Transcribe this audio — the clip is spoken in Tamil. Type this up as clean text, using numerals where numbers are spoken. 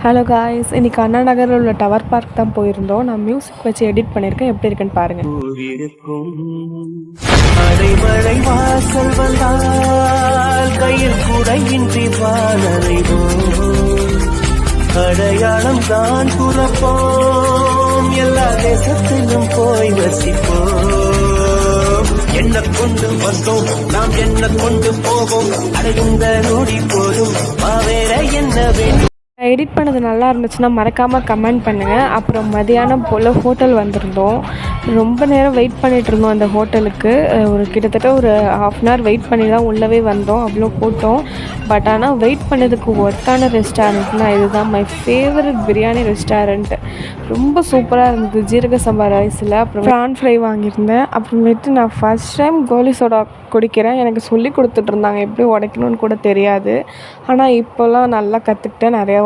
ஹலோ காய்ஸ், இன்னைக்கு அண்ணா நகரில் உள்ள டவர் பார்க் தான் போயிருந்தோம். நான் மியூசிக் வச்சு எடிட் பண்ணியிருக்கேன். எப்படி இருக்குன்னு பாருங்கள். அடைமழை வாசல் வந்தால் கையில் குடையின்றி அடையாளம் தான் புறப்போம், எல்லா தேசத்திலும் போய் வசிப்போம். என்ன கொண்டு வந்தோம் நாம், என்ன கொண்டு போவோம், அடைந்த நொடி போதும் வேற என்ன வேண்டும். எடிட் பண்ணது நல்லா இருந்துச்சுன்னா மறக்காமல் கமெண்ட் பண்ணுங்கள். அப்புறம் மதியானம் போல் ஹோட்டல் வந்திருந்தோம். ரொம்ப நேரம் வெயிட் பண்ணிகிட்டு இருந்தோம் அந்த ஹோட்டலுக்கு. கிட்டத்தட்ட ஒரு ½ அன் ஹவர் வெயிட் பண்ணி தான் உள்ளவே வந்தோம். அவ்வளோ போட்டோம். பட் ஆனால் வெயிட் பண்ணதுக்கு ஒர்த்தான ரெஸ்டாரண்ட்னா இதுதான். My favourite biryani restaurant. ரொம்ப சூப்பராக இருந்தது. ஜீரக சம்பா ரைஸில் அப்புறம் ப்ரான் ஃப்ரை வாங்கியிருந்தேன். அப்புறமேட்டு நான் ஃபஸ்ட் டைம் கோலி சோடா குடிக்கிறேன். எனக்கு சொல்லி கொடுத்துட்ருந்தாங்க எப்படி உடைக்கணும்னு கூட தெரியாது. ஆனால் இப்போல்லாம் நல்லா கற்றுக்கிட்டேன். நிறையா